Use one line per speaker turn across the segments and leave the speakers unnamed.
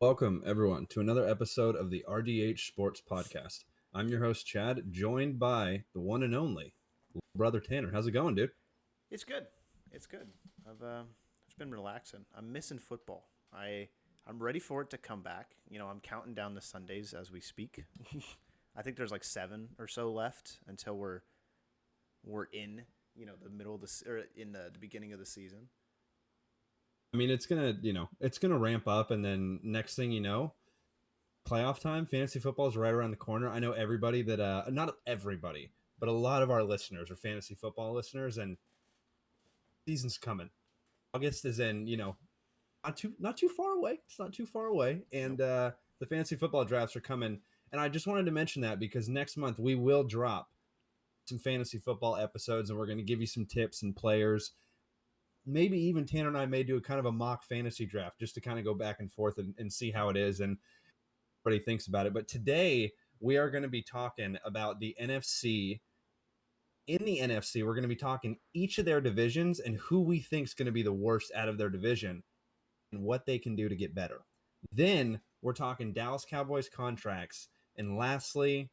Welcome, everyone, to another episode of the RDH Sports Podcast. I'm your host, Chad, joined by the one and only brother Tanner. How's it going, dude?
It's good. It's good. I've been relaxing. I'm missing football. I'm ready for it to come back. I'm counting down the Sundays as we speak. I think there's like 7 or so left until we're in the middle of or in the beginning of the season.
I mean, it's gonna ramp up, and then next thing you know, playoff time. Fantasy football is right around the corner. I know everybody that, not everybody, but a lot of our listeners are fantasy football listeners, and season's coming. August is in, not too far away. It's not too far away, and
Nope.
the fantasy football drafts are coming. And I just wanted to mention that because next month we will drop some fantasy football episodes, and we're going to give you some tips and players. Maybe even Tanner and I may do a kind of a mock fantasy draft just to kind of go back and forth and see how it is and what he thinks about it. But today we are going to be talking about the NFC. In the NFC, we're going to be talking each of their divisions and who we think is going to be the worst out of their division and what they can do to get better. Then we're talking Dallas Cowboys contracts. And lastly,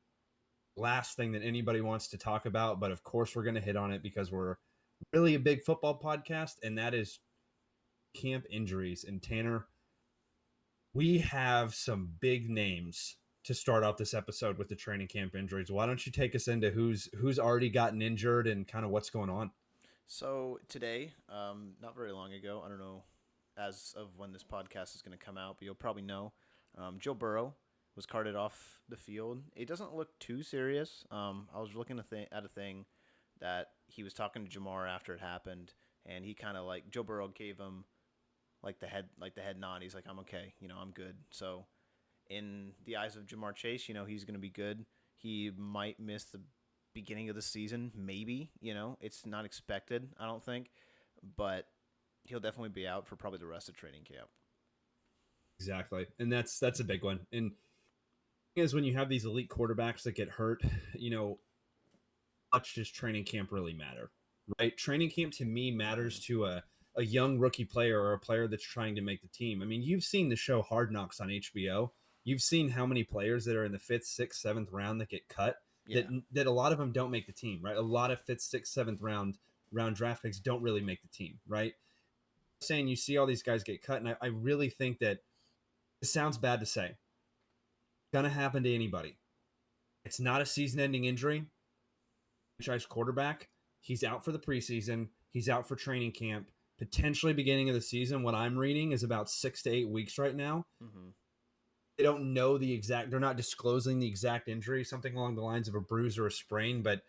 last thing that anybody wants to talk about, but of course we're going to hit on it because we're really a big football podcast, and that is camp injuries. And Tanner, we have some big names to start off this episode with the training camp injuries. Why don't you take us into who's already gotten injured and kind of what's going on?
So today, not very long ago, I don't know as of when this podcast is going to come out, but you'll probably know, Joe Burrow was carted off the field. It doesn't look too serious. I was looking at a thing that he was talking to Jamar after it happened, and he kind of like Joe Burrow gave him like the head nod. He's like, I'm okay, I'm good. So in the eyes of Jamar Chase, he's going to be good. He might miss the beginning of the season, maybe. It's not expected, I don't think, but he'll definitely be out for probably the rest of training camp.
Exactly. And that's a big one. And is when you have these elite quarterbacks that get hurt, much does training camp really matter? Right? Training camp to me matters to a young rookie player or a player that's trying to make the team. I mean, you've seen the show Hard Knocks on HBO. You've seen how many players that are in the fifth, sixth, seventh round that get cut. That
Yeah.
that a lot of them don't make the team, right? A lot of fifth, sixth, seventh round draft picks don't really make the team, right? Saying you see all these guys get cut, and I really think that it sounds bad to say. It's gonna happen to anybody. It's not a season-ending injury. Franchise quarterback. He's out for the preseason. He's out for training camp. Potentially beginning of the season. What I'm reading is about 6 to 8 weeks right now.
Mm-hmm.
They don't know the exact. They're not disclosing the exact injury. Something along the lines of a bruise or a sprain, but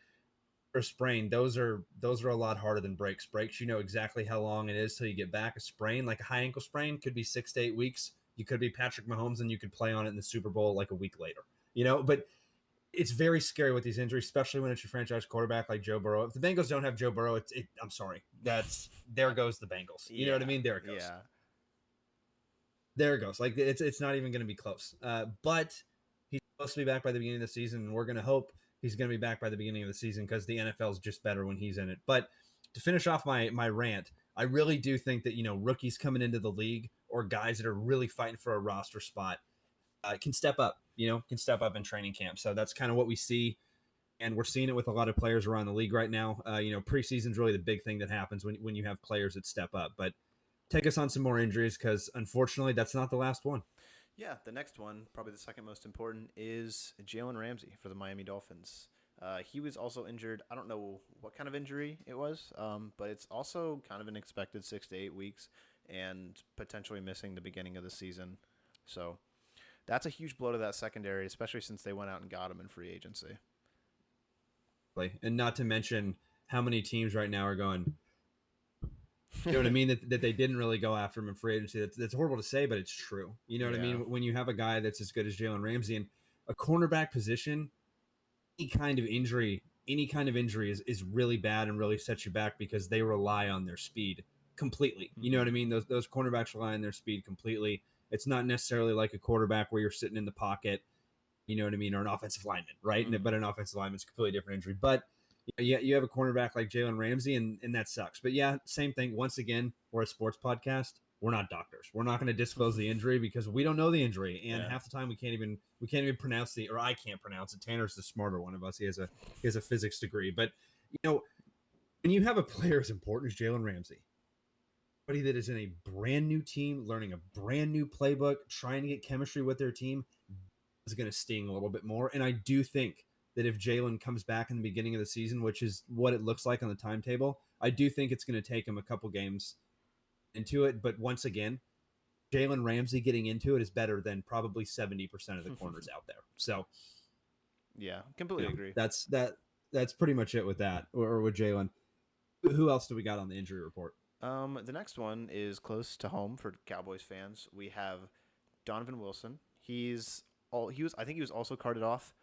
or a sprain. Those are a lot harder than breaks. Breaks, you know exactly how long it is till you get back. A sprain, like a high ankle sprain, could be 6 to 8 weeks. You could be Patrick Mahomes and you could play on it in the Super Bowl like a week later. But it's very scary with these injuries, especially when it's your franchise quarterback like Joe Burrow. If the Bengals don't have Joe Burrow, I'm sorry. There goes the Bengals. You know what I
Yeah.
mean? There it goes.
Yeah.
There it goes. Like it's not even going to be close. But he's supposed to be back by the beginning of the season, and we're going to hope he's going to be back by the beginning of the season because the NFL is just better when he's in it. But to finish off my rant, I really do think that rookies coming into the league or guys that are really fighting for a roster spot can step up. Can step up in training camp. So that's kind of what we see, and we're seeing it with a lot of players around the league right now. Preseason is really the big thing that happens when you have players that step up. But take us on some more injuries because unfortunately that's not the last one.
Yeah, the next one, probably the second most important, is Jalen Ramsey for the Miami Dolphins. He was also injured. I don't know what kind of injury it was, but it's also kind of an expected 6 to 8 weeks and potentially missing the beginning of the season. So that's a huge blow to that secondary, especially since they went out and got him in free agency.
And not to mention how many teams right now are going, you know what I mean, that they didn't really go after him in free agency. That's horrible to say, but it's true. You know what I
Yeah.
mean? When you have a guy that's as good as Jalen Ramsey and a cornerback position, any kind of injury is really bad and really sets you back because they rely on their speed completely. You know
Mm-hmm.
what I mean? Those cornerbacks rely on their speed completely. It's not necessarily like a quarterback where you're sitting in the pocket, you know what I mean, or an offensive lineman, right?
Mm-hmm.
But an offensive lineman's a completely different injury. But you have a cornerback like Jalen Ramsey, and that sucks. But yeah, same thing. Once again, we're a sports podcast. we're not doctors. We're not going to disclose the injury because we don't know the injury, and
Yeah.
half the time we can't even pronounce or I can't pronounce it. Tanner's the smarter one of us. He has a physics degree, but you know when you have a player as important as Jalen Ramsey, somebody that is in a brand new team, learning a brand new playbook, trying to get chemistry with their team, is going to sting a little bit more. And I do think that if Jalen comes back in the beginning of the season, which is what it looks like on the timetable, I do think it's going to take him a couple games into it. But once again, Jalen Ramsey getting into it is better than probably 70% of the corners out there. So,
Yeah, completely agree.
that's pretty much it with that or with Jalen. Who else do we got on the injury report?
The next one is close to home for Cowboys fans. We have Donovan Wilson. I think he was also carted off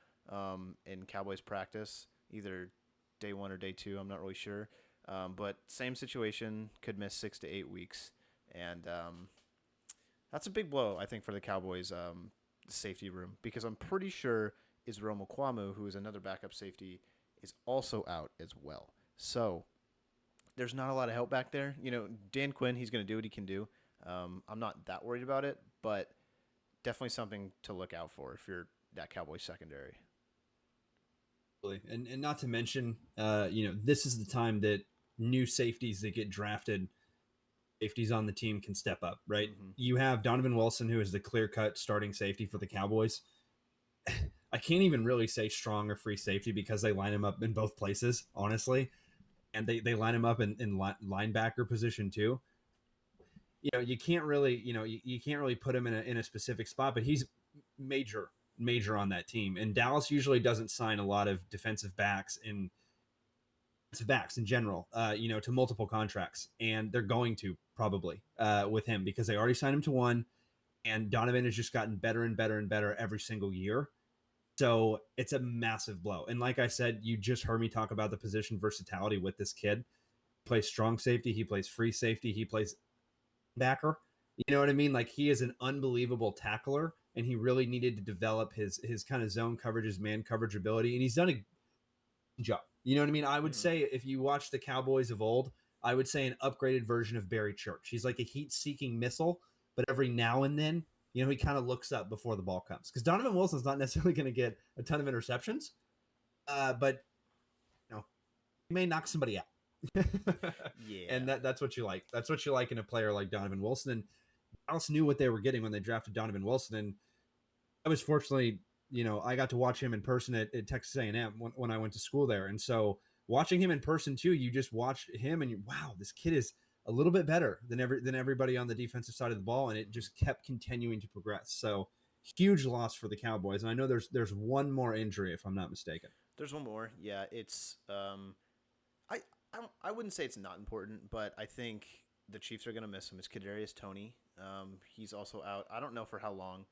in Cowboys practice, either day 1 or day 2. I'm not really sure. But same situation, could miss 6 to 8 weeks, and that's a big blow, I think, for the Cowboys safety room, because I'm pretty sure Israel Mukwamu, who is another backup safety, is also out as well. So there's not a lot of help back there. Dan Quinn, he's going to do what he can do. I'm not that worried about it, but definitely something to look out for if you're that Cowboys secondary.
And not to mention, this is the time that new safeties that get drafted, safeties on the team can step up, right?
Mm-hmm.
You have Donovan Wilson, who is the clear-cut starting safety for the Cowboys. I can't even really say strong or free safety because they line him up in both places, honestly. And they line him up in linebacker position too. You can't really, you can't really put him in a specific spot, but he's major on that team. And Dallas usually doesn't sign a lot of defensive backs in general, to multiple contracts, and they're going to probably with him because they already signed him to one, and Donovan has just gotten better and better and better every single year. So it's a massive blow. And like I said, you just heard me talk about the position versatility with this kid. He plays strong safety, he plays free safety, he plays backer. You know what I mean? Like he is an unbelievable tackler, and he really needed to develop his kind of zone coverage, his man coverage ability, and he's done a job. You know what I mean? I would say if you watch the Cowboys of old, I would say an upgraded version of Barry Church. He's like a heat-seeking missile, but every now and then, he kind of looks up before the ball comes. Because Donovan Wilson's not necessarily going to get a ton of interceptions, but he may knock somebody out.
Yeah.
And that's what you like. That's what you like in a player like Donovan Wilson. And Dallas knew what they were getting when they drafted Donovan Wilson. And I was fortunately, I got to watch him in person at Texas A&M when I went to school there. And so watching him in person too, you just watched him and wow, this kid is a little bit better than everybody on the defensive side of the ball. And it just kept continuing to progress. So huge loss for the Cowboys. And I know there's one more injury, if I'm not mistaken.
There's one more. Yeah, it's I wouldn't say it's not important, but I think the Chiefs are going to miss him. It's Kadarius Toney. He's also out. I don't know for how long,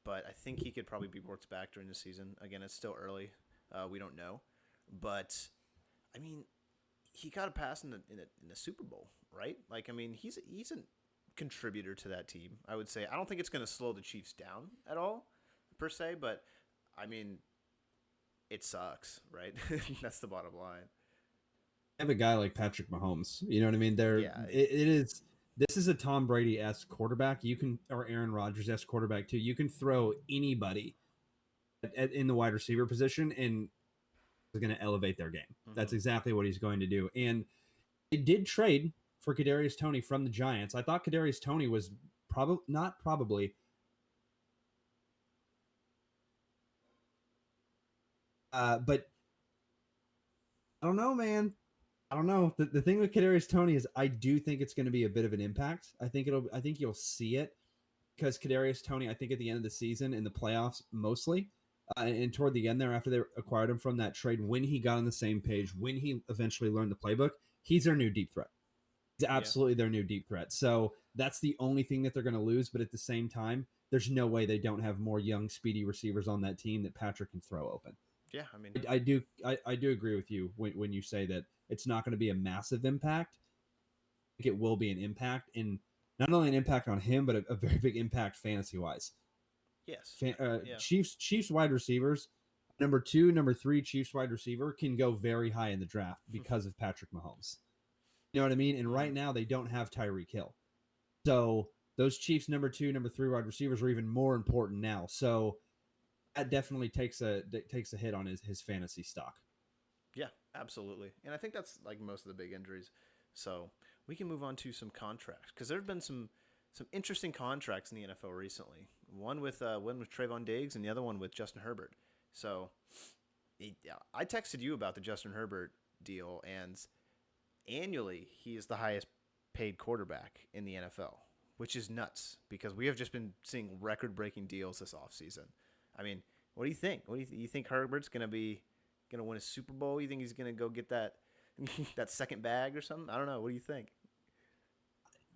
but I think he could probably be worked back during the season. Again, it's still early. We don't know, but I mean, he got a pass in the Super Bowl, right? Like, I mean, he's a contributor to that team. I would say. I don't think it's going to slow the Chiefs down at all, per se, but I mean, it sucks, right? That's the bottom line.
Have a guy like Patrick Mahomes. You know what I mean?
Yeah.
It is. This is a Tom Brady-esque quarterback. Or Aaron Rodgers-esque quarterback too. You can throw anybody in the wide receiver position, and is going to elevate their game.
Mm-hmm.
That's exactly what he's going to do. And they did trade for Kadarius Toney from the Giants. I thought Kadarius Toney was probably. But I don't know, man. I don't know. The thing with Kadarius Toney is I do think it's going to be a bit of an impact. I think you'll see it because Kadarius Toney, I think at the end of the season in the playoffs mostly, and toward the end there after they acquired him from that trade, when he got on the same page, when he eventually learned the playbook, he's their new deep threat. He's absolutely their new deep threat. So that's the only thing that they're going to lose. But at the same time, there's no way they don't have more young, speedy receivers on that team that Patrick can throw open.
Yeah, I mean,
I do agree with you when you say that it's not going to be a massive impact. I think it will be an impact, and not only an impact on him, but a very big impact fantasy wise.
yes.
Yeah. Chiefs wide receivers, number 2, number 3 Chiefs wide receiver can go very high in the draft because of Patrick Mahomes. You know what I mean? And right now they don't have Tyreek Hill. So those Chiefs number 2, number 3 wide receivers are even more important now. So that definitely takes a hit on his fantasy stock.
Yeah, absolutely. And I think that's like most of the big injuries. So we can move on to some contracts because there have been some interesting contracts in the NFL recently. One with Trayvon Diggs and the other one with Justin Herbert. So I texted you about the Justin Herbert deal, and annually he is the highest paid quarterback in the NFL, which is nuts because we have just been seeing record breaking deals this offseason. I mean, what do you think? What do you think Herbert's gonna win a Super Bowl? You think he's gonna go get that that second bag or something? I don't know. What do you think?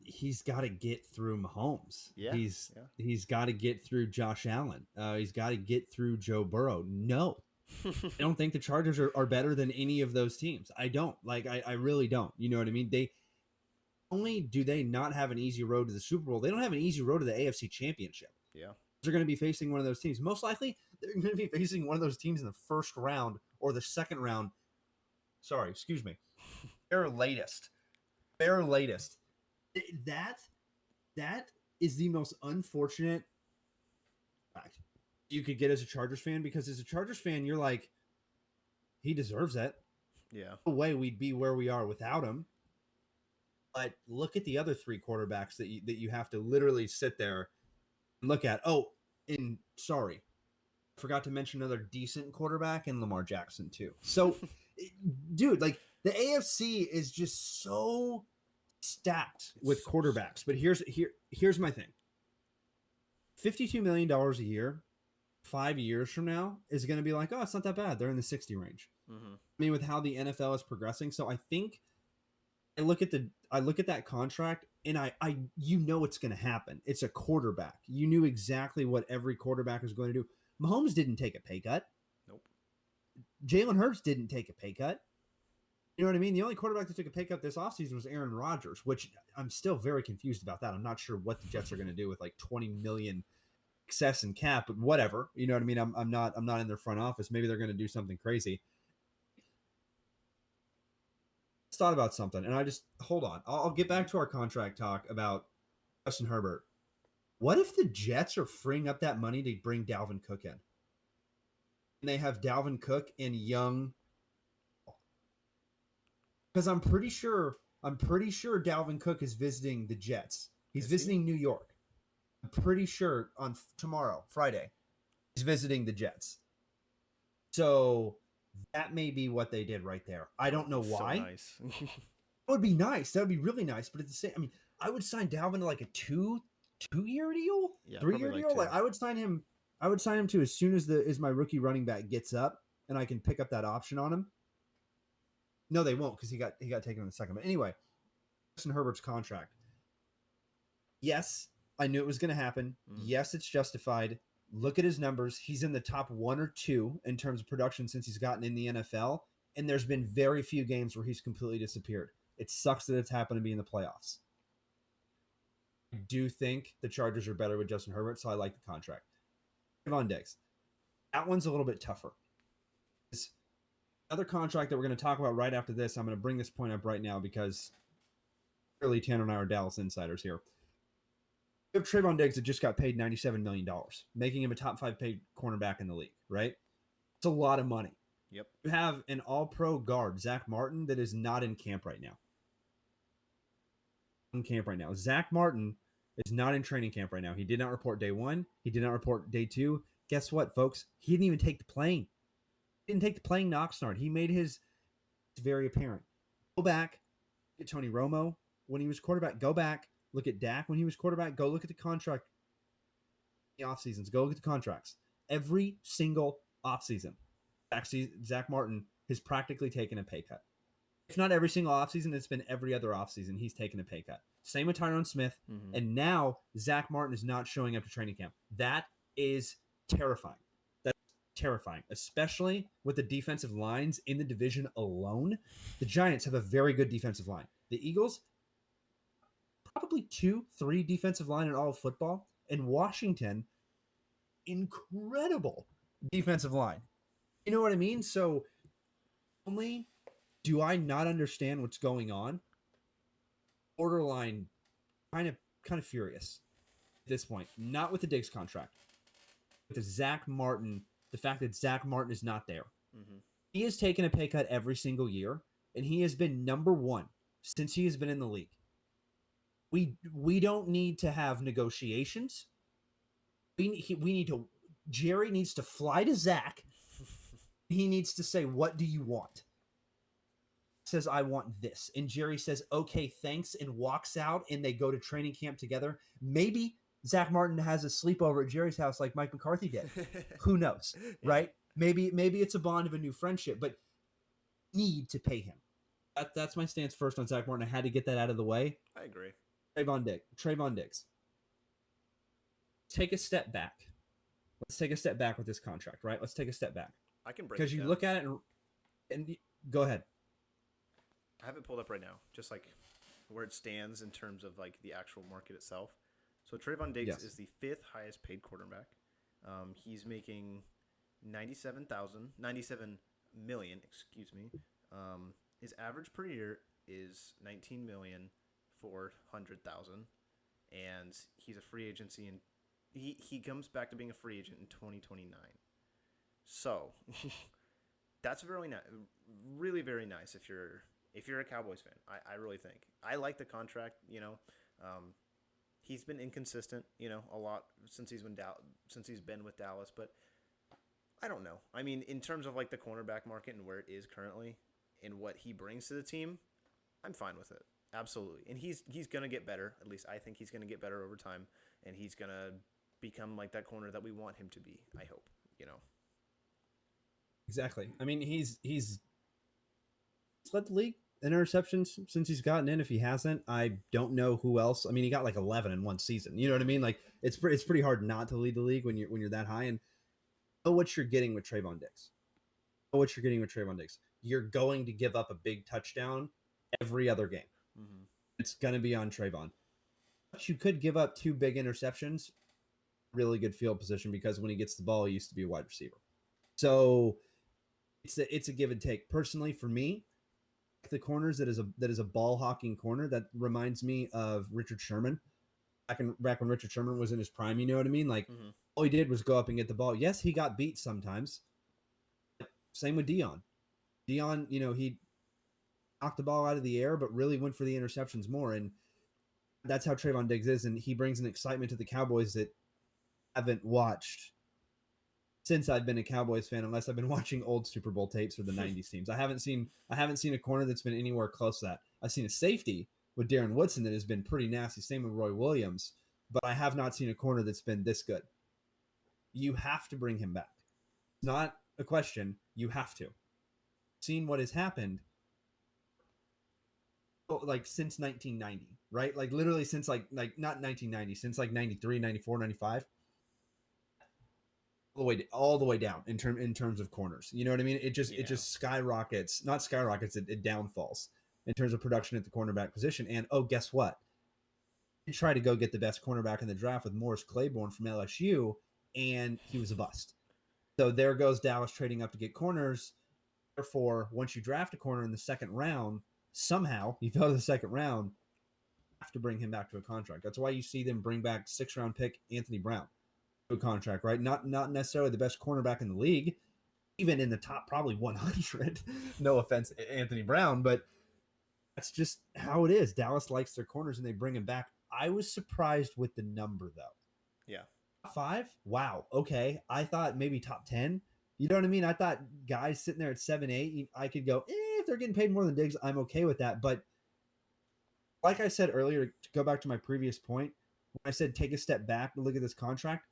He's got to get through Mahomes.
Yeah,
He's got to get through Josh Allen. He's got to get through Joe Burrow. No,
yeah.
I don't think the Chargers are better than any of those teams. I don't. I really don't. You know what I mean? They only do they not have an easy road to the Super Bowl. They don't have an easy road to the AFC Championship.
Yeah.
They're going to be facing one of those teams. Most likely, they're going to be facing one of those teams in the first round or the second round. Sorry, excuse me. Their latest. That that is the most unfortunate fact you could get as a Chargers fan, because as a Chargers fan, you're like, he deserves it.
Yeah.
No way we'd be where we are without him. But look at the other 3 quarterbacks that you have to literally sit there and look at. Oh, and sorry, forgot to mention another decent quarterback in Lamar Jackson too. So, dude, like the AFC is just so stacked with quarterbacks. But here's my thing. $52 million a year, 5 years from now is going to be like, oh, it's not that bad. They're in the 60 range.
Mm-hmm.
I mean, with how the NFL is progressing. So I think I look at that contract and I you know it's going to happen. It's a quarterback. You knew exactly what every quarterback was going to do. Mahomes didn't take a pay cut.
Nope.
Jalen Hurts didn't take a pay cut. You know what I mean? The only quarterback that took a pay cut this offseason was Aaron Rodgers, which I'm still very confused about that. I'm not sure what the Jets are going to do with like 20 million excess in cap, but whatever. You know what I mean? I'm not in their front office. Maybe they're going to do something crazy. Just thought about something, and I just hold on. I'll get back to our contract talk about Justin Herbert. What if the Jets are freeing up that money to bring Dalvin Cook in? And they have Dalvin Cook and Young, because I'm pretty sure Dalvin Cook is visiting the Jets. He's visiting New York. I'm pretty sure on tomorrow, Friday, he's visiting the Jets. So that may be what they did right there. I don't know why.
So nice.
That would be nice. That would be really nice. But at the same, I mean, I would sign Dalvin to like a two-year deal,
Yeah,
3-year
like
deal.
2.
Like I would sign him. I would sign him to as soon as my rookie running back gets up, and I can pick up that option on him. No, they won't, because he got taken in the second. But anyway, Justin Herbert's contract. Yes, I knew it was going to happen. Yes, it's justified. Look at his numbers. He's in the top 1 or 2 in terms of production since he's gotten in the NFL. And there's been very few games where he's completely disappeared. It sucks that it's happened to be in the playoffs. I do think the Chargers are better with Justin Herbert, so I like the contract. Trayvon Diggs. That one's a little bit tougher. This other contract that we're going to talk about right after this, I'm going to bring this point up right now because clearly Tanner and I are Dallas insiders here. We have Trayvon Diggs that just got paid $97 million, making him a top 5 paid cornerback in the league, right? It's a lot of money.
Yep.
You have an all-pro guard, Zach Martin, that is not in camp right now. Zach Martin is not in training camp right now. He did not report day 1. He did not report day 2. Guess what, folks? He didn't even take the plane. He didn't take the plane to Oxnard. He made his very apparent. Go back, get Tony Romo when he was quarterback. Go back, look at Dak when he was quarterback. Go look at the contract, the off seasons. Go look at the contracts. Every single off season, Zach Martin has practically taken a pay cut. If not every single offseason, it's been every other offseason he's taken a pay cut. Same with Tyron Smith.
Mm-hmm.
And now Zach Martin is not showing up to training camp. That is terrifying. That's terrifying, especially with the defensive lines in the division alone. The Giants have a very good defensive line. The Eagles, probably 2-3 defensive line in all of football. And Washington, incredible defensive line. You know what I mean? So only do I not understand what's going on? Borderline, kind of kind of furious at this point. Not with the Diggs contract, with the Zach Martin. The fact that Zach Martin is not there.
Mm-hmm.
He has taken a pay cut every single year, and he has been number one since he has been in the league. We don't need to have negotiations. We need to. Jerry needs to fly to Zach. He needs to say, "What do you want?" Says, "I want this," and Jerry says, "Okay, thanks," and walks out. And they go to training camp together. Maybe Zach Martin has a sleepover at Jerry's house like Mike McCarthy did. Who knows,
Yeah.
right? Maybe it's a bond of a new friendship, but need to pay him. That's my stance first on Zach Martin. I had to get that out of the way.
I agree.
Trayvon Diggs. Take a step back. Let's take a step back with this contract, right? Let's take a step back.
I can break
Because
it
you
down.
look at it and go ahead.
I have it pulled up right now, just like where it stands in terms of like the actual market itself. So Trayvon Diggs
Yes.
is the 5th highest paid quarterback. He's making 97 million, excuse me. His average per year is 19,400,000, and he's a free agency, and he comes back to being a free agent in 2029. So that's really very nice if you're a Cowboys fan. I really think I like the contract. He's been inconsistent, a lot since he's been with Dallas, but I don't know. I mean, in terms of like the cornerback market and where it is currently and what he brings to the team, I'm fine with it. Absolutely. And he's going to get better. At least I think he's going to get better over time, and he's going to become like that corner that we want him to be, I hope,
Exactly. I mean, he's led the league in interceptions since he's gotten in. If he hasn't, I don't know who else. I mean, he got like 11 in one season. You know what I mean? Like it's pretty hard not to lead the league when you're that high. And know what you're getting with Trayvon Diggs. You're going to give up a big touchdown every other game.
Mm-hmm.
It's going to be on Trayvon. But you could give up 2 big interceptions. Really good field position because when he gets the ball, he used to be a wide receiver. So it's a give and take. Personally, for me, the corners that is a ball hawking corner that reminds me of Richard Sherman. Back when Richard Sherman was in his prime, you know what I mean? Like all he did was go up and get the ball. Yes, he got beat sometimes. Same with Dion. Dion, he knocked the ball out of the air, but really went for the interceptions more. And that's how Trayvon Diggs is. And he brings an excitement to the Cowboys that I haven't watched since I've been a Cowboys fan, unless I've been watching old Super Bowl tapes for the 90s teams. I haven't seen a corner that's been anywhere close to that. I've seen a safety with Darren Woodson that has been pretty nasty. Same with Roy Williams. But I have not seen a corner that's been this good. You have to bring him back. Not a question. You have to. Seen what has happened like since 1990, right? Like literally since like not 1990, since like 93, 94, 95. All the way down in terms of corners. You know what I mean? It just skyrockets, not skyrockets, it downfalls in terms of production at the cornerback position. And guess what? He tried to go get the best cornerback in the draft with Morris Claiborne from LSU, and he was a bust. So there goes Dallas trading up to get corners. Therefore, once you draft a corner in the second round, somehow you fell to the second round, you have to bring him back to a contract. That's why you see them bring back 6th-round pick Anthony Brown to a contract, right? Not necessarily the best cornerback in the league, even in the top probably 100. No offense, Anthony Brown, but that's just how it is. Dallas likes their corners and they bring him back. I was surprised with the number though.
Yeah.
Top 5? Wow. Okay. I thought maybe top 10. You know what I mean? I thought guys sitting there at 7, 8, I could go, if they're getting paid more than Diggs, I'm okay with that. But like I said earlier, to go back to my previous point, when I said take a step back and look at this contract,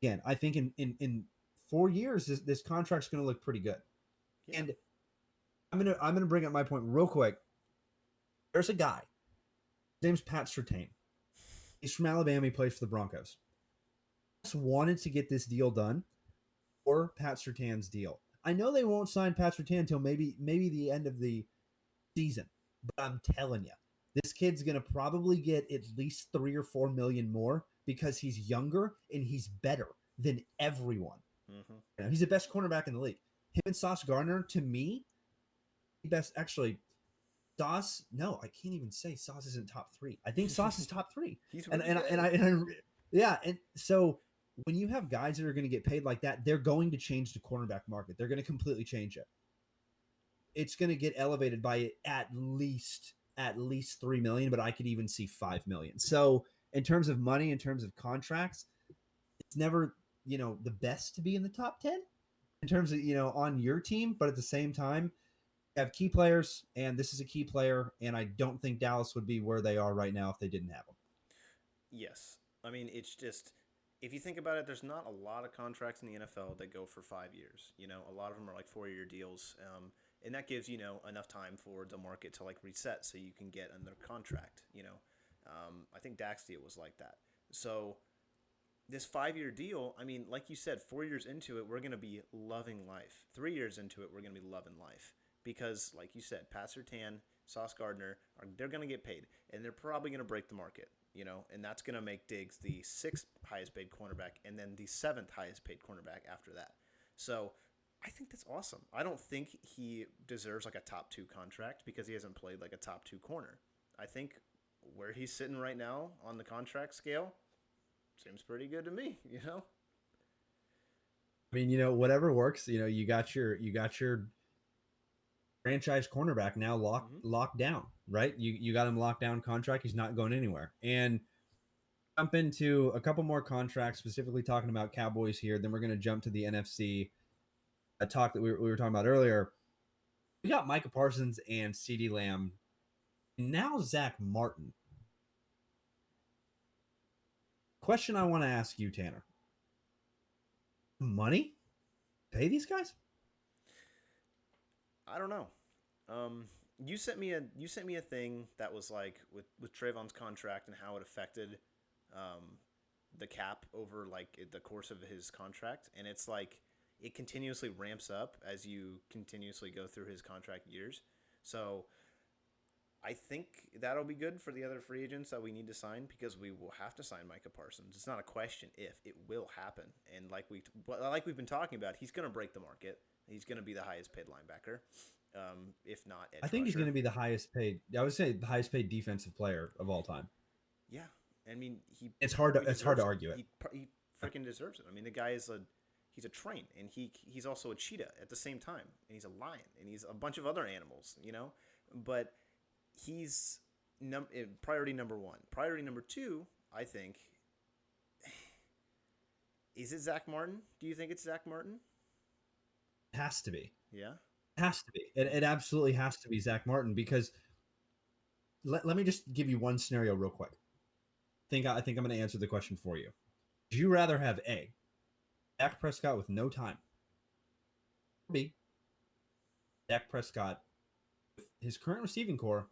again, I think in 4 years, this contract's going to look pretty good. Yeah. And I'm gonna bring up my point real quick. There's a guy. His name's Pat Surtain. He's from Alabama. He plays for the Broncos. Just wanted to get this deal done, or Pat Surtain's deal. I know they won't sign Pat Surtain until maybe the end of the season, but I'm telling you, this kid's gonna probably get at least 3 or 4 million more because he's younger and he's better than everyone. Mm-hmm. He's the best cornerback in the league. Him and Sauce Gardner, to me, best actually. Sauce, no, I can't even say Sauce isn't top 3. I think Sauce is top 3.
He's
And
really
and I- and
good.
I, and I yeah, and so when you have guys that are going to get paid like that, they're going to change the cornerback market. They're going to completely change it. It's going to get elevated by at least 3 million, but I could even see 5 million. So in terms of money, in terms of contracts, it's never, the best to be in the top 10 in terms of, on your team, but at the same time, you have key players, and this is a key player, and I don't think Dallas would be where they are right now if they didn't have him.
Yes. I mean, it's just if you think about it, there's not a lot of contracts in the NFL that go for 5 years. A lot of them are like 4-year deals, and that gives enough time for the market to like reset so you can get another contract. I think Dak's deal was like that. So this 5-year deal, I mean, like you said, 4 years into it, we're going to be loving life. 3 years into it, we're going to be loving life because, like you said, Pat Surtain, Sauce Gardner, they're going to get paid, and they're probably going to break the market. And that's going to make Diggs the 6th highest paid cornerback and then the 7th highest paid cornerback after that. So I think that's awesome. I don't think he deserves like a top 2 contract because he hasn't played like a top 2 corner. I think where he's sitting right now on the contract scale seems pretty good to me.
I mean, whatever works. You got your franchise cornerback now locked
Mm-hmm.
locked down, right? You got him locked down contract. He's not going anywhere. And jump into a couple more contracts, specifically talking about Cowboys here. Then we're going to jump to the NFC. A talk that we were talking about earlier. We got Micah Parsons and CeeDee Lamb. Now Zach Martin. Question I want to ask you, Tanner. Money? Pay these guys?
I don't know. Um, you sent me a thing that was like with Trayvon's contract and how it affected um, the cap over like the course of his contract, and it's like it continuously ramps up as you continuously go through his contract years. So I think that'll be good for the other free agents that we need to sign because we will have to sign Micah Parsons. It's not a question if, it will happen. And like we've been talking about, he's going to break the market. He's going to be the highest paid linebacker, if not
I
edge
think he's going
rusher.
to be the highest paid. I would say the highest paid defensive player of all time.
Yeah, I mean he
It's hard to
probably
it's hard to
deserves it.
argue it.
He freaking deserves it. I mean the guy is he's a train and he's also a cheetah at the same time, and he's a lion and he's a bunch of other animals. But he's priority number one. Priority number two, I think, is it Zach Martin? Do you think it's Zach Martin?
It has to be.
Yeah.
It has to be. It absolutely has to be Zach Martin because let me just give you one scenario real quick. I think I'm going to answer the question for you. Would you rather have A, Dak Prescott with no time, or B, Dak Prescott with his current receiving core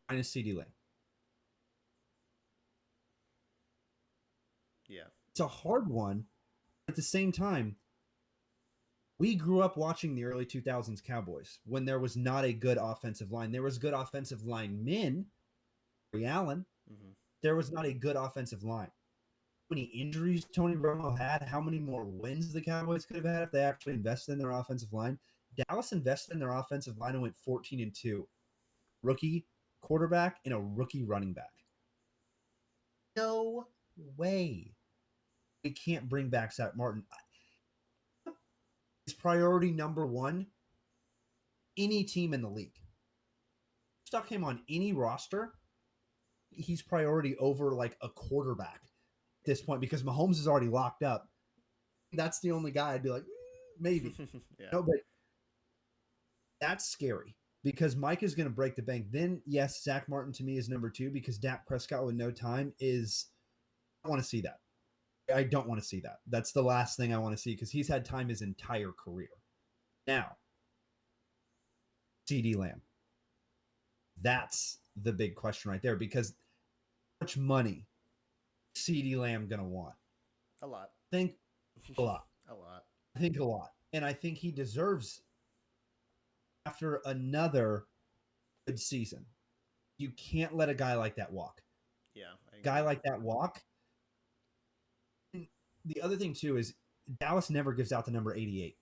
minus CeeDee Lamb?
Yeah.
It's a hard one. At the same time, we grew up watching the early 2000s Cowboys when there was not a good offensive line. There was good offensive linemen, Barry Allen.
Mm-hmm.
There was not a good offensive line. How many injuries Tony Romo had? How many more wins the Cowboys could have had if they actually invested in their offensive line? Dallas invested in their offensive line and went 14-2. Rookie quarterback and a rookie running back. No way. We can't bring back Zach Martin. It's priority number one. Any team in the league. Stuck him on any roster. He's priority over like a quarterback at this point because Mahomes is already locked up. That's the only guy I'd be like, maybe.
Yeah.
No, but that's scary because Mike is going to break the bank. Then, yes, Zach Martin to me is number two because Dak Prescott with no time is. I want to see that. I don't want to see that. That's the last thing I want to see because he's had time his entire career. Now, CeeDee Lamb. That's the big question right there because how much money CeeDee Lamb going to want?
A lot.
I think a lot.
A lot.
I think a lot. And I think he deserves after another good season. You can't let a guy like that walk.
Yeah. I
Guy
agree.
like that walk. And the other thing too is Dallas never gives out the number 88.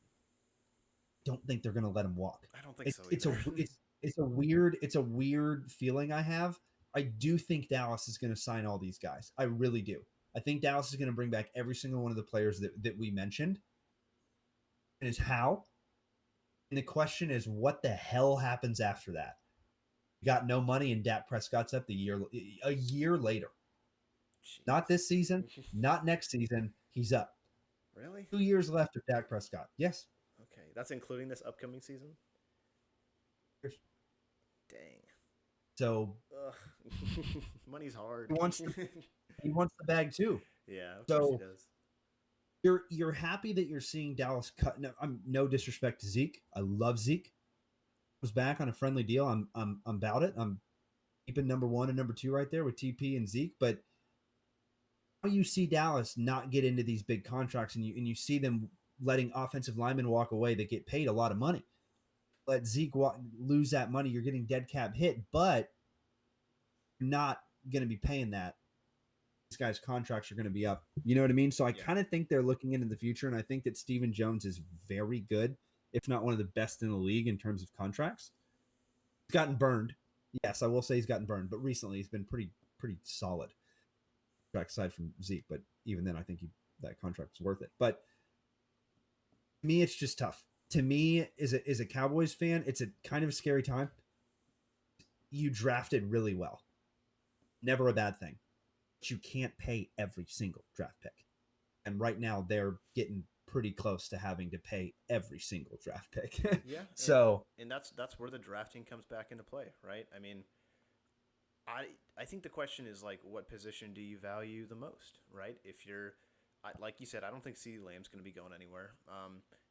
Don't think they're going to let him walk.
I don't think
It's
so
it's a
either.
it's a weird feeling I have. I do think Dallas is going to sign all these guys. I really do. I think Dallas is going to bring back every single one of the players that we mentioned. And is how. And the question is, what the hell happens after that? You got no money, and Dak Prescott's up a year later. Not
Jeez.
this season, not next season. He's up.
Really?
2 years left of Dak Prescott. Yes.
Okay, that's including this upcoming season. Dang.
So
Ugh. Money's hard.
he wants the bag too.
Yeah, of course he
So
does.
you're happy that you're seeing Dallas cut. No, I'm no disrespect to Zeke. I love Zeke. Was back on a friendly deal. I'm about it. I'm keeping number 1 and number 2 right there with TP and Zeke. But how you see Dallas not get into these big contracts, and you see them letting offensive linemen walk away that get paid a lot of money. Let Zeke lose that money. You're getting dead cap hit, but you're not going to be paying that. These guys' contracts are going to be up. You know what I mean? So I kind of think they're looking into the future, and I think that Stephen Jones is very good, if not one of the best in the league in terms of contracts. He's gotten burned. Yes, I will say he's gotten burned, but recently he's been pretty solid. Aside from Zeke, but even then, I think that contract was worth it. But to me, it's just tough. To me, as a Cowboys fan, it's a kind of a scary time. You drafted really well. Never a bad thing. But you can't pay every single draft pick. And right now, they're getting pretty close to having to pay every single draft pick.
Yeah.
So,
and that's where the drafting comes back into play, right? I mean, I think the question is like, what position do you value the most, right? If you're, like you said, I don't think CeeDee Lamb's going to be going anywhere.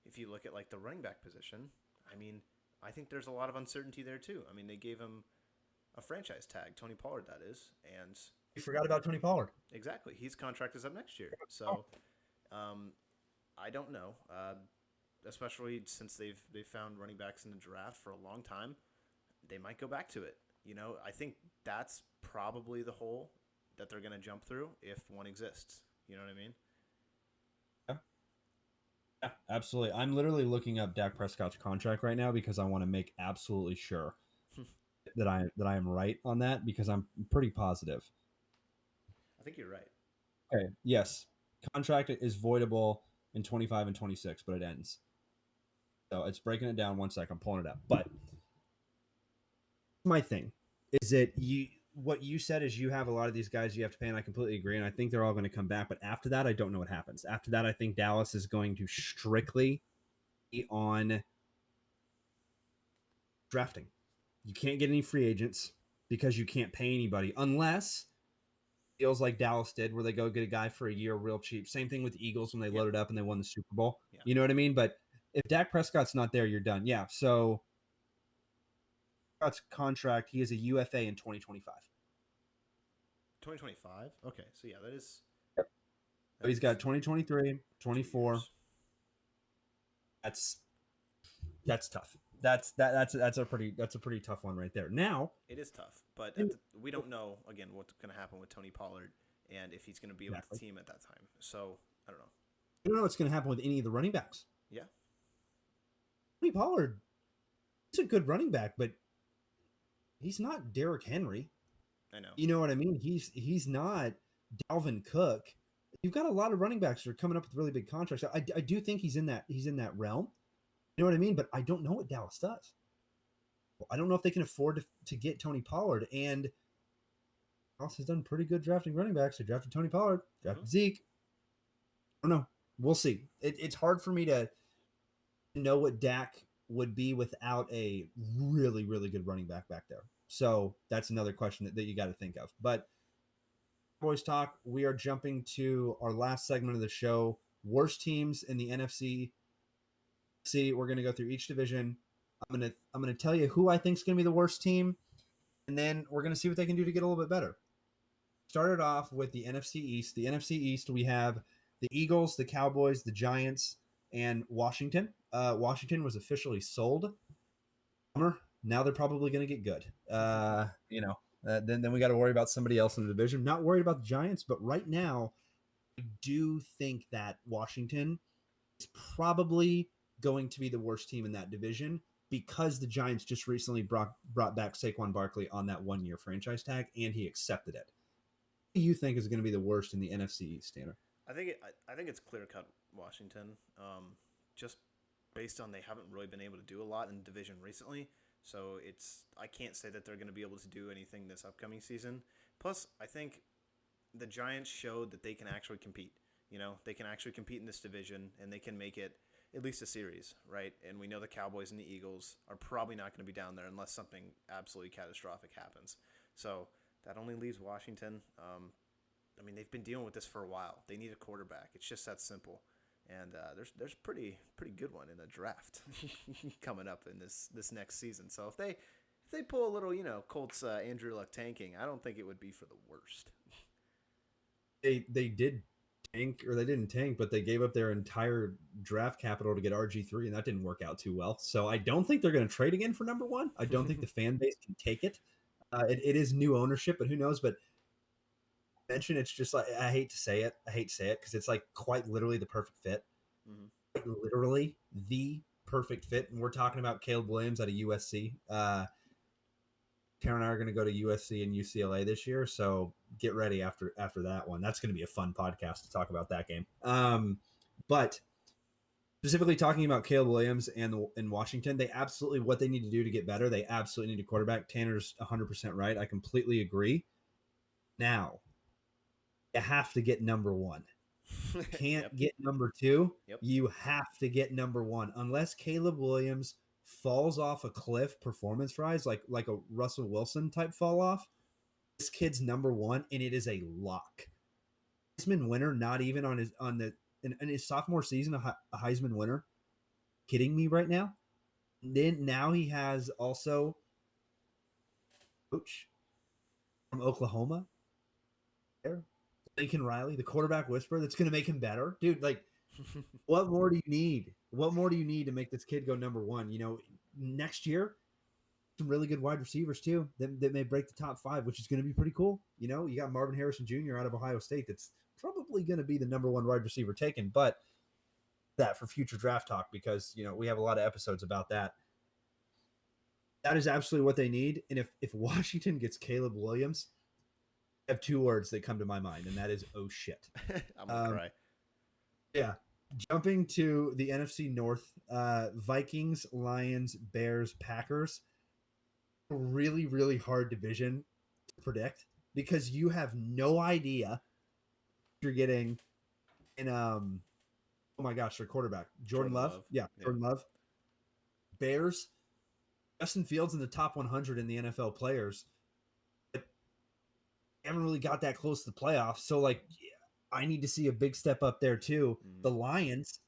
If you look at like the running back position, I mean, I think there's a lot of uncertainty there too. I mean, they gave him a franchise tag, Tony Pollard, that is, and
you forgot about Tony Pollard.
exactly, his contract is up next year. So, I don't know, especially since they've found running backs in the draft for a long time, they might go back to it. You know, I think that's probably the hole that they're going to jump through if one exists. You know what I mean?
Yeah, absolutely. I'm literally looking up Dak Prescott's contract right now because I want to make absolutely sure that I am right on that, because I'm pretty positive.
I think you're right.
Okay. Yes. Contract is voidable in 25 and 26, but it ends. So it's breaking it down. 1 second. I'm pulling it up. But my thing is that what you said is you have a lot of these guys you have to pay, and I completely agree. And I think they're all going to come back. But after that, I don't know what happens. After that, I think Dallas is going to strictly be on drafting. You can't get any free agents because you can't pay anybody unless deals like Dallas did, where they go get a guy for a year real cheap. Same thing with the Eagles when they loaded up and they won the Super Bowl.
Yeah.
You know what I mean? But if Dak Prescott's not there, you're done. Yeah. So Prescott's contract, he is a UFA in 2025.
2025? Okay, so yeah, that is.
Yep. So he's got 2023, 24. That's tough. That's a pretty tough one right there. Now
it is tough, but we don't know again what's going to happen with Tony Pollard and if he's going to be with the team at that time. So I don't know.
I don't know what's going to happen with any of the running backs.
Yeah,
Tony Pollard, he's a good running back, but he's not Derrick Henry.
I know.
You know what I mean? He's not Dalvin Cook. You've got a lot of running backs that are coming up with really big contracts. I do think he's in that realm. You know what I mean? But I don't know what Dallas does. I don't know if they can afford to get Tony Pollard. And Dallas has done pretty good drafting running backs. They drafted Tony Pollard, drafted Zeke. I don't know. We'll see. It's hard for me to know what Dak would be without a really, really good running back there. So that's another question that you got to think of. But Boys Talk, we are jumping to our last segment of the show. Worst teams in the NFC. We're going to go through each division. I'm gonna tell you who I think is going to be the worst team, and then we're going to see what they can do to get a little bit better. Started off with the NFC East. The NFC East, we have the Eagles, the Cowboys, the Giants, and Washington. Washington was officially sold. Now they're probably going to get good. Then we got to worry about somebody else in the division. Not worried about the Giants, but right now, I do think that Washington is probably going to be the worst team in that division because the Giants just recently brought back Saquon Barkley on that 1-year franchise tag, and he accepted it. Who do you think is going to be the worst in the NFC East, Tanner?
I think it's clear cut Washington. Just based on they haven't really been able to do a lot in the division recently. So I can't say that they're going to be able to do anything this upcoming season. Plus, I think the Giants showed that they can actually compete. You know, they can actually compete in this division, and they can make it at least a series, right? And we know the Cowboys and the Eagles are probably not going to be down there unless something absolutely catastrophic happens. So that only leaves Washington. I mean, they've been dealing with this for a while. They need a quarterback. It's just that simple. And there's pretty good one in the draft coming up in this next season. So if they pull a little, Colts Andrew Luck tanking, I don't think it would be for the worst.
They did tank, or they didn't tank, but they gave up their entire draft capital to get RG3, and that didn't work out too well. So I don't think they're going to trade again for number one. I don't think the fan base can take it. It is new ownership, but who knows? But mention it's just like I hate to say it. I hate to say it because it's like quite literally the perfect fit.
Mm-hmm.
Quite literally the perfect fit. And we're talking about Caleb Williams out of USC. Tara and I are going to go to USC and UCLA this year, so get ready after that one. That's going to be a fun podcast to talk about that game. But specifically talking about Caleb Williams and in Washington, they absolutely what they need to do to get better. They absolutely need a quarterback. Tanner's 100% right. I completely agree. Now, you have to get number one. Can't
Yep.
get number two.
Yep.
You have to get number one. Unless Caleb Williams falls off a cliff performance rise, like a Russell Wilson type fall off, this kid's number one, and it is a lock. Heisman winner, not even in his sophomore season, a Heisman winner. Kidding me right now? Then now he has also coach from Oklahoma there, Lincoln Riley, the quarterback whisperer, that's going to make him better, dude. Like, what more do you need? What more do you need to make this kid go number one? You know, next year, some really good wide receivers too that may break the top 5, which is going to be pretty cool. You know, you got Marvin Harrison Jr. out of Ohio State. That's probably going to be the number one wide receiver taken, but that for future draft talk, because, you know, we have a lot of episodes about that. That is absolutely what they need. And if Washington gets Caleb Williams, I have 2 words that come to my mind, and that is, oh shit.
I'm gonna cry.
Yeah. Jumping to the NFC North, Vikings, Lions, Bears, Packers. Really, really hard division to predict because you have no idea what you're getting in oh my gosh, their quarterback. Jordan Love. Yeah,
Yep.
Jordan Love. Bears, Justin Fields in the top 100 in the NFL players. But haven't really got that close to the playoffs. So, like, yeah, I need to see a big step up there, too.
Mm-hmm.
The Lions,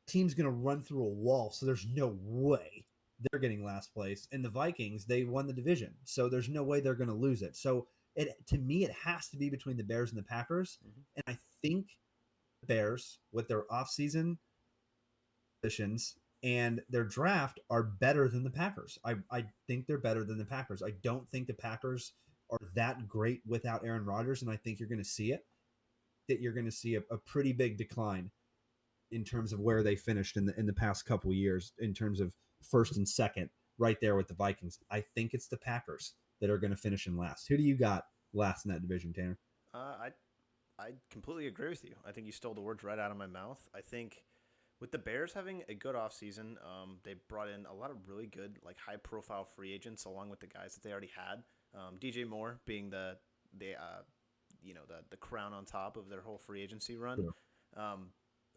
team's going to run through a wall. So, there's no way they're getting last place. And the Vikings, they won the division. So, there's no way they're going to lose it. So, to me, it has to be between the Bears and the Packers.
Mm-hmm.
And I think the Bears, with their offseason positions and their draft, are better than the Packers. I think they're better than the Packers. I don't think the Packers are that great without Aaron Rodgers, and I think you're going to see it. That you're going to see a pretty big decline in terms of where they finished in the past couple of years in terms of first and second, right there with the Vikings. I think it's the Packers that are going to finish in last. Who do you got last in that division, Tanner?
I completely agree with you. I think you stole the words right out of my mouth. I think with the Bears having a good offseason, they brought in a lot of really good, like, high-profile free agents along with the guys that they already had. DJ Moore being the crown on top of their whole free agency run.
Yeah.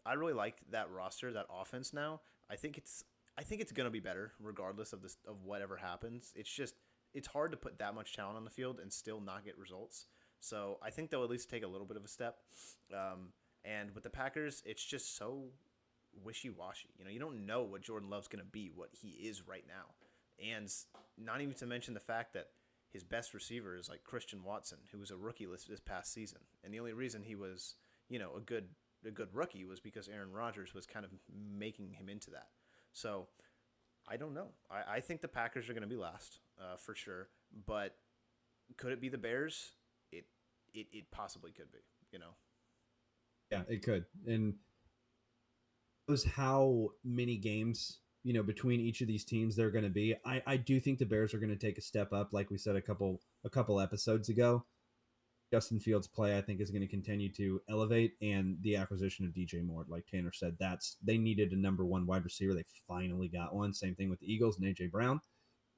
I really like that roster, that offense now. I think it's gonna be better regardless of whatever happens. It's hard to put that much talent on the field and still not get results. So I think they'll at least take a little bit of a step. And with the Packers, it's just so wishy-washy. You know, you don't know what Jordan Love's going to be, what he is right now. And not even to mention the fact that his best receiver is like Christian Watson, who was a rookie this past season. And the only reason he was, a good rookie was because Aaron Rodgers was kind of making him into that. So I don't know. I think the Packers are going to be last for sure. But could it be the Bears? It possibly could be,
Yeah, it could. And knows how many games, between each of these teams they're going to be. I do think the Bears are going to take a step up, like we said a couple episodes ago. Justin Fields' play, I think, is going to continue to elevate, and the acquisition of DJ Moore, like Tanner said, they needed a number one wide receiver. They finally got one. Same thing with the Eagles and AJ Brown.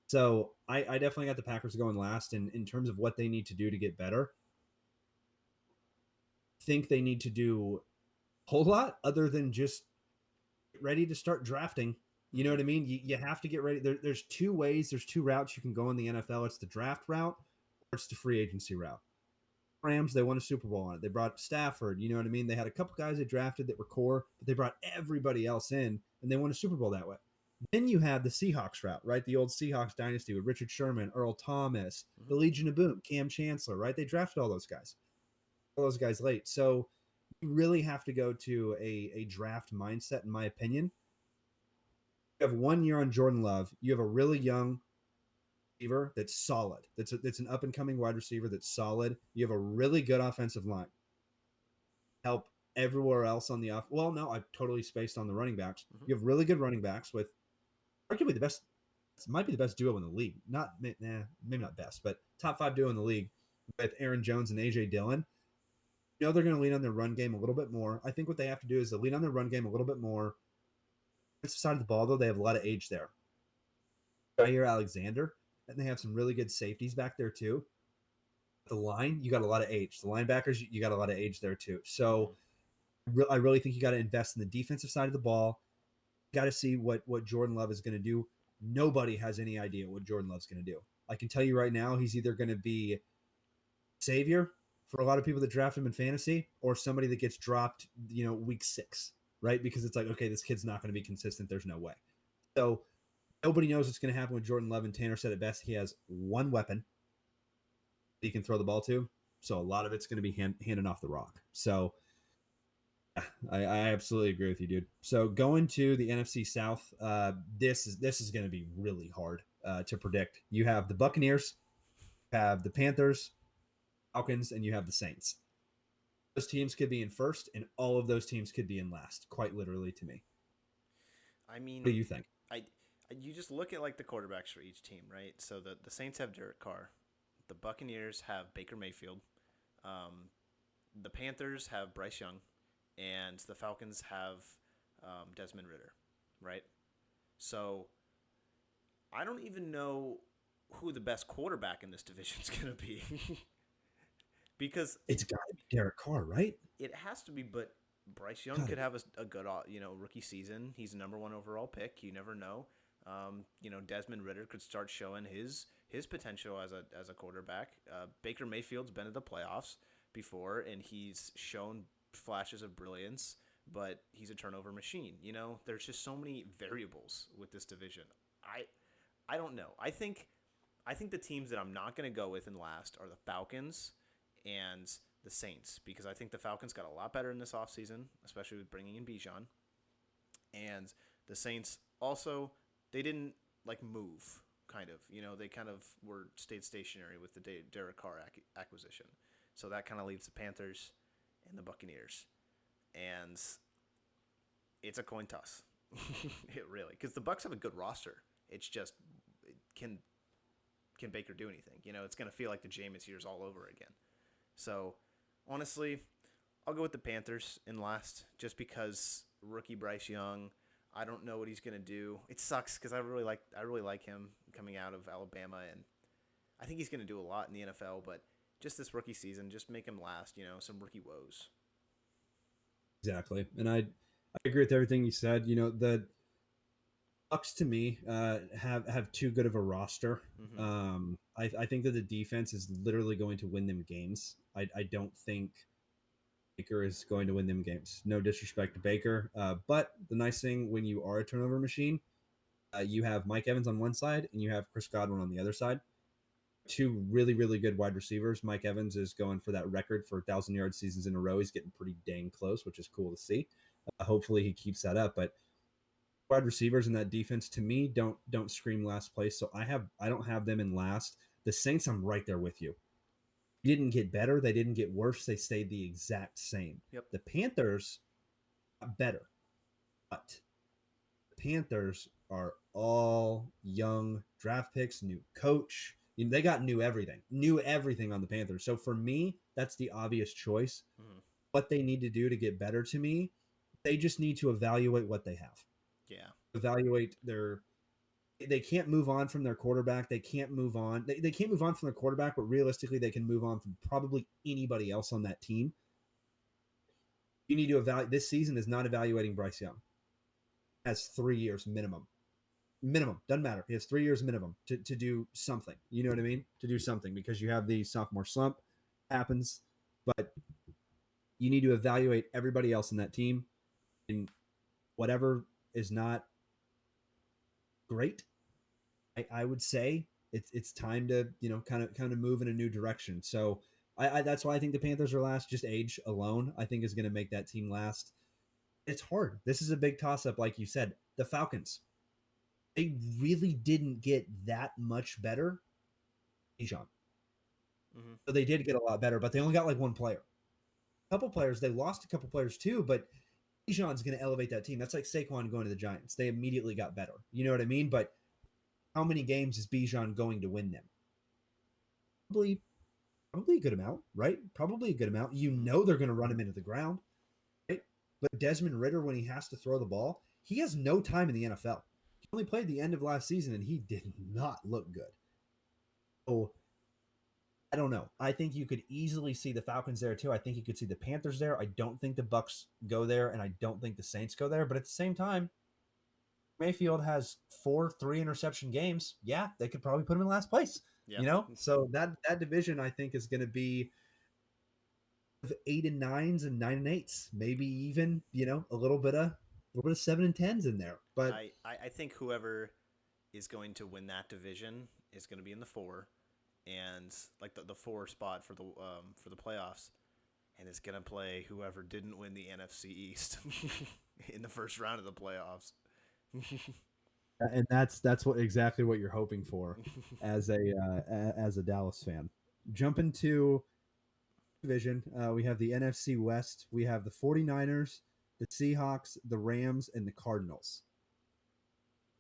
So I definitely got the Packers going last. And in terms of what they need to do to get better, I think they need to do a whole lot other than just get ready to start drafting. You know what I mean? You have to get ready. There's two ways, there's two routes you can go in the NFL. It's the draft route or it's the free agency route. Rams, they won a Super Bowl on it. They brought Stafford, you know what I mean? They had a couple guys they drafted that were core, but they brought everybody else in and they won a Super Bowl that way. Then you have the Seahawks route, right? The old Seahawks dynasty with Richard Sherman, Earl Thomas,
Mm-hmm.
the Legion of Boom, Cam Chancellor, right? They drafted all those guys late. So you really have to go to a draft mindset, in my opinion. You have 1 year on Jordan Love. You have a really young receiver that's solid. That's an up and coming wide receiver that's solid. You have a really good offensive line. Help everywhere else on the off. Well, no, I totally spaced on the running backs.
Mm-hmm.
You have really good running backs with arguably the best. It might be the best duo in the league. Maybe not best, but top 5 duo in the league with Aaron Jones and AJ Dillon. They're going to lean on their run game a little bit more. I think what they have to do is lean on their run game a little bit more. This side of the ball, though, they have a lot of age there. Jair Alexander, and they have some really good safeties back there too. The line, you got a lot of age. The linebackers, you got a lot of age there too. So I really think you got to invest in the defensive side of the ball. Got to see what Jordan Love is going to do. Nobody has any idea what Jordan Love's going to do. I can tell you right now, he's either going to be savior for a lot of people that draft him in fantasy, or somebody that gets dropped, week 6, right? Because it's like, okay, this kid's not going to be consistent. There's no way. So nobody knows what's going to happen with Jordan Love. And Tanner said it best. He has one weapon he can throw the ball to. So a lot of it's going to be handing off the rock. So I absolutely agree with you, dude. So going to the NFC South, this is going to be really hard to predict. You have the Buccaneers, have the Panthers, Falcons, and you have the Saints. Those teams could be in first, and all of those teams could be in last, quite literally to me.
I mean,
What do you think?
I you just look at like the quarterbacks for each team, right? So the Saints have Derek Carr, the Buccaneers have Baker Mayfield, the Panthers have Bryce Young, and the Falcons have Desmond Ridder, right? So I don't even know who the best quarterback in this division is going to be. Because
It's got to be Derek Carr, right?
it has to be, but Bryce Young could have a good rookie season. He's a number 1 overall pick. You never know. Desmond Ridder could start showing his potential as a quarterback. Baker Mayfield's been to the playoffs before, and he's shown flashes of brilliance, but he's a turnover machine. There's just so many variables with this division. I don't know. I think the teams that I'm not going to go with in last are the Falcons and the Saints, because I think the Falcons got a lot better in this offseason, especially with bringing in Bijan. And the Saints also, they didn't move, kind of. They kind of stayed stationary with the Derek Carr acquisition. So that kind of leaves the Panthers and the Buccaneers. And it's a coin toss. It really, because the Bucs have a good roster. It's just, can Baker do anything? It's going to feel like the Jameis years all over again. So, honestly, I'll go with the Panthers in last, just because rookie Bryce Young, I don't know what he's going to do. It sucks because I really like him coming out of Alabama, and I think he's going to do a lot in the NFL, but just this rookie season, just make him last, some rookie woes.
Exactly. And I agree with everything you said. The Bucks to me have too good of a roster.
Mm-hmm.
I think that the defense is literally going to win them games. I don't think Baker is going to win them games. No disrespect to Baker, but the nice thing when you are a turnover machine, you have Mike Evans on one side and you have Chris Godwin on the other side. Two really, really good wide receivers. Mike Evans is going for that record for 1,000-yard seasons in a row. He's getting pretty dang close, which is cool to see. Hopefully he keeps that up. But wide receivers in that defense to me don't scream last place. So I don't have them in last. The Saints, I'm right there with you. They didn't get better. They didn't get worse. They stayed the exact same.
Yep.
The Panthers got better, but the Panthers are all young draft picks, new coach. They got new everything on the Panthers. So for me, that's the obvious choice.
Mm-hmm.
What they need to do to get better to me, they just need to evaluate what they have.
Yeah.
Evaluate they can't move on from their quarterback. They can't move on. They can't move on from their quarterback, but realistically, they can move on from probably anybody else on that team. You need to evaluate. This season is not evaluating Bryce Young. Has 3 years minimum. Minimum. Doesn't matter. He has 3 years minimum to do something. You know what I mean? To do something because you have the sophomore slump happens, but you need to evaluate everybody else in that team and whatever is not great. I would say it's time to kind of move in a new direction. So I that's why I think the Panthers are last. Just age alone, I think, is going to make that team last. It's hard. This is a big toss up, like you said. The Falcons, they really didn't get that much better. Bijan.
Mm-hmm.
So they did get a lot better, but they only got like one player. A couple players, they lost a couple players too, but Bijan's going to elevate that team. That's like Saquon going to the Giants. They immediately got better. You know what I mean? But how many games is Bijan going to win them? Probably a good amount, right? Probably a good amount. You know they're going to run him into the ground, right? But Desmond Ritter, when he has to throw the ball, he has no time in the NFL. He only played the end of last season, and he did not look good. So I don't know. I think you could easily see the Falcons there too. I think you could see the Panthers there. I don't think the Bucks go there, and I don't think the Saints go there. But at the same time, Mayfield has 4 3-interception games. Yeah, they could probably put him in last place.
Yeah.
So that division I think is going to be 8 and 9s and 9 and 8s, maybe even a little bit of 7 and 10s in there. But
I think whoever is going to win that division is going to be in the 4, and like the 4 spot for the playoffs, and it's going to play whoever didn't win the NFC East in the first round of the playoffs.
and that's exactly what you're hoping for as a Dallas fan. Jump into division. We have the NFC West. We have the 49ers, the Seahawks, the Rams, and the Cardinals.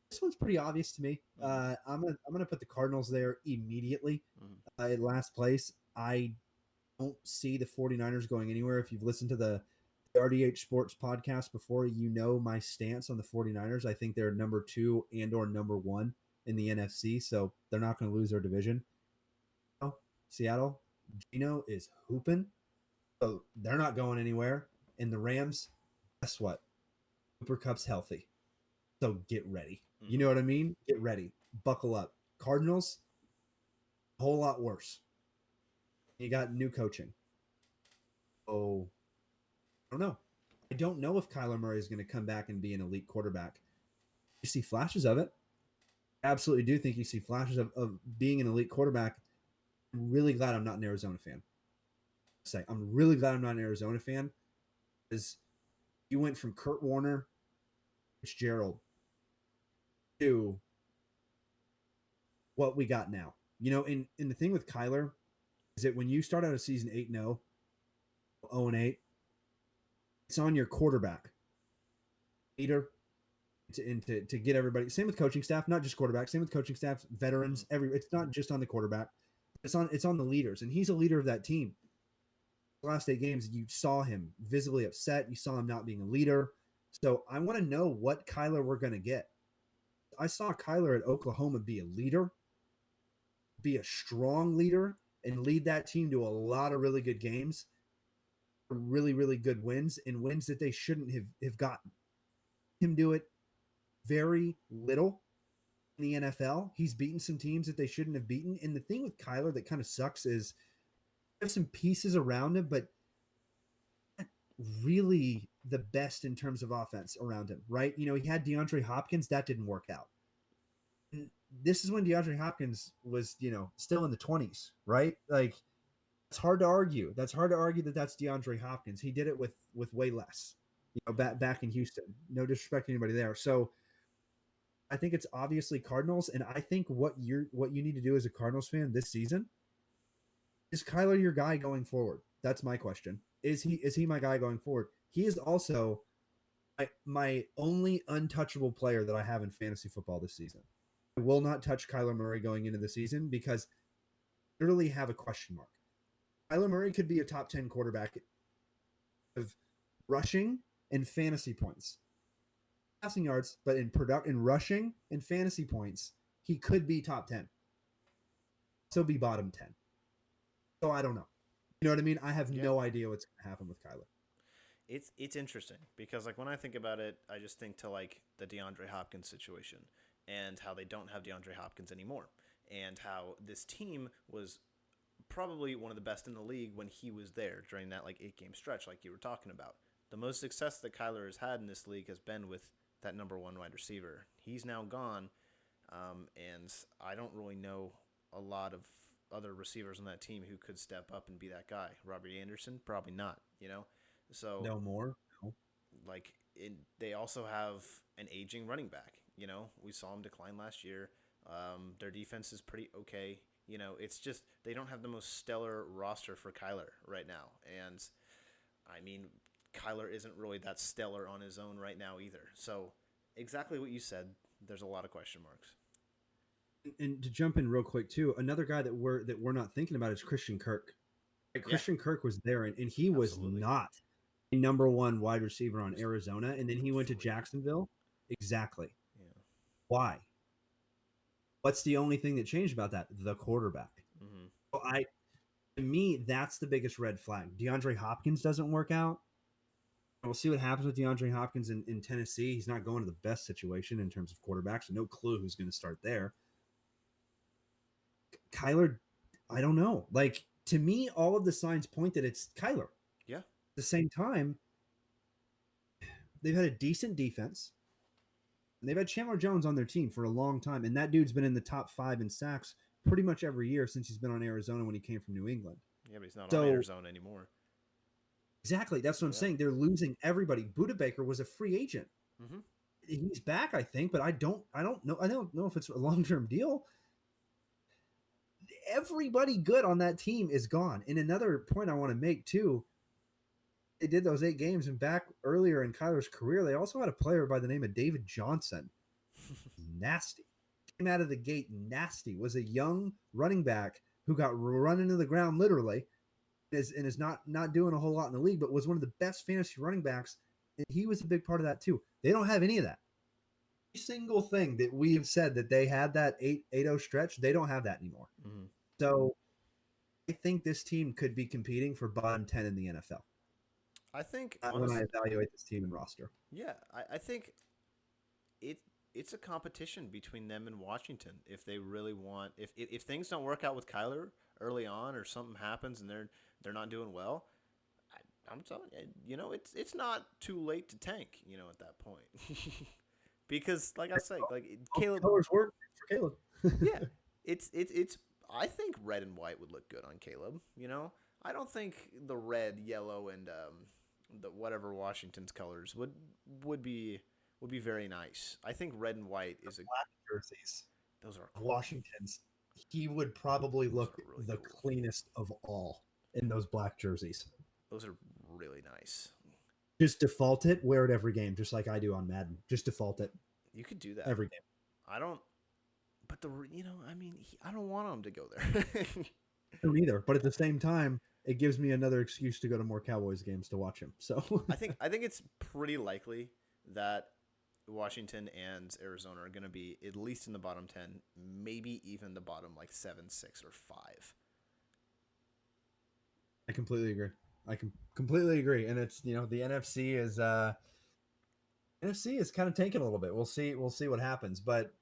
This one's pretty obvious to me. I'm gonna put the Cardinals there immediately in last place. I don't see the 49ers going anywhere. If you've listened to the RDH Sports podcast before, you know my stance on the 49ers. I think they're number 2 and or number 1 in the NFC, so they're not going to lose their division. Oh, Seattle, Gino is hooping, so they're not going anywhere. And the Rams, guess what? Cooper Cup's healthy, so get ready. You know what I mean? Get ready. Buckle up. Cardinals, a whole lot worse. You got new coaching. Oh, I don't know. I don't know if Kyler Murray is going to come back and be an elite quarterback. You see flashes of it. I absolutely do think you see flashes of being an elite quarterback. I'm really glad I'm not an Arizona fan. I'm really glad I'm not an Arizona fan because you went from Kurt Warner, Fitzgerald, to what we got now. And the thing with Kyler is that when you start out a season 8-0, 0-8, it's on your quarterback leader to get everybody. Same with coaching staff, not just quarterback. Same with coaching staff, veterans. It's not just on the quarterback. It's on the leaders, and he's a leader of that team. The last 8 games, you saw him visibly upset. You saw him not being a leader. So I want to know what Kyler we're going to get. I saw Kyler at Oklahoma be a leader, be a strong leader, and lead that team to a lot of really good games, really, really good wins, and wins that they shouldn't have gotten. Him do it very little in the NFL. He's beaten some teams that they shouldn't have beaten. And the thing with Kyler that kind of sucks is you have some pieces around him, but not really the best in terms of offense around him, right? He had DeAndre Hopkins. That didn't work out. And this is when DeAndre Hopkins was, still in the 20s, right? Like, it's hard to argue. That's hard to argue that that's DeAndre Hopkins. He did it with way less, back in Houston. No disrespect to anybody there. So I think it's obviously Cardinals, and I think what you need to do as a Cardinals fan this season is Kyler your guy going forward. That's my question. Is he my guy going forward? He is also my only untouchable player that I have in fantasy football this season. I will not touch Kyler Murray going into the season because I literally have a question mark. Kyler Murray could be a top 10 quarterback of rushing and fantasy points. Passing yards, but in rushing and fantasy points, he could be top 10. So be bottom 10. So I don't know. You know what I mean? I have
Yeah.
no idea what's going to happen with Kyler.
It's interesting because like when I think about it, I just think to like the DeAndre Hopkins situation and how they don't have DeAndre Hopkins anymore, and how this team was probably one of the best in the league when he was there during that like 8 game stretch, like you were talking about. The most success that Kyler has had in this league has been with that number one wide receiver. He's now gone, and I don't really know a lot of other receivers on that team who could step up and be that guy. Robert Anderson, probably not. So
No more. No.
like they also have an aging running back. We saw him decline last year. Their defense is pretty okay. It's just they don't have the most stellar roster for Kyler right now, and I mean, Kyler isn't really that stellar on his own right now either. So exactly what you said. There's a lot of question marks.
And to jump in real quick too, another guy that we're not thinking about is Christian Kirk. Like,
Yeah,
Christian Kirk was there, and he was
absolutely.
not a number one wide receiver
He
on
was
Arizona, and then he
number
went to
3.
Jacksonville. Exactly.
Yeah.
Why? What's the only thing that changed about that? The quarterback.
Mm-hmm.
So to me, that's the biggest red flag. DeAndre Hopkins doesn't work out. We'll see what happens with DeAndre Hopkins in Tennessee. He's not going to the best situation in terms of quarterbacks. So no clue who's going to start there. Kyler, I don't know. Like, to me, all of the signs point that it's Kyler.
Yeah.
At the same time, they've had a decent defense. And they've had Chandler Jones on their team for a long time, and that dude's been in the top 5 in sacks pretty much every year since he's been on Arizona when he came from New England.
Yeah, but he's not on
So
Arizona anymore.
exactly, that's what I'm
Yeah.
saying. They're losing everybody. Buda Baker was a free agent.
Mm-hmm.
He's back, I think, but I don't know. I don't know if it's a long term deal. Everybody good on that team is gone. And another point I want to make too, they did those 8 games, and back earlier in Kyler's career, they also had a player by the name of David Johnson. Nasty. Came out of the gate nasty. Was a young running back who got run into the ground literally, and is not doing a whole lot in the league, but was one of the best fantasy running backs. And he was a big part of that too. They don't have any of that. Every single thing that we have said that they had that 8-0 stretch, they don't have that anymore.
Mm-hmm.
So I think this team could be competing for bottom 10 in the NFL.
I think
When I evaluate this team and roster.
Yeah, I think it's a competition between them and Washington if they really want. If things don't work out with Kyler early on, or something happens and they're not doing well, I'm telling you, it's not too late to tank. At that point, because like I say, like Caleb,
Colors work for Caleb.
yeah, it's. I think red and white would look good on Caleb. I don't think the red, yellow, and the whatever Washington's colors would be very nice. I think red and white is a
black jerseys.
those are cool.
Washington's. He would probably look
really
the
cool.
cleanest of all in those black jerseys.
Those are really nice.
Just default it, wear it every game, just like I do on Madden. Just default it.
You could do that
every game.
I don't. But I don't want him to go there.
I don't either. But at the same time, it gives me another excuse to go to more Cowboys games to watch him. So
I think it's pretty likely that Washington and Arizona are going to be at least in the bottom 10, maybe even the bottom like 7, 6, or 5.
I completely agree. I can completely agree. And it's, the NFC is kind of tanking a little bit. We'll see what happens. But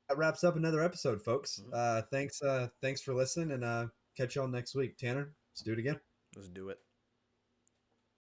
that wraps up another episode, folks.
Mm-hmm.
Thanks for listening, and catch y'all next week. Tanner, let's do it again.
Let's do it.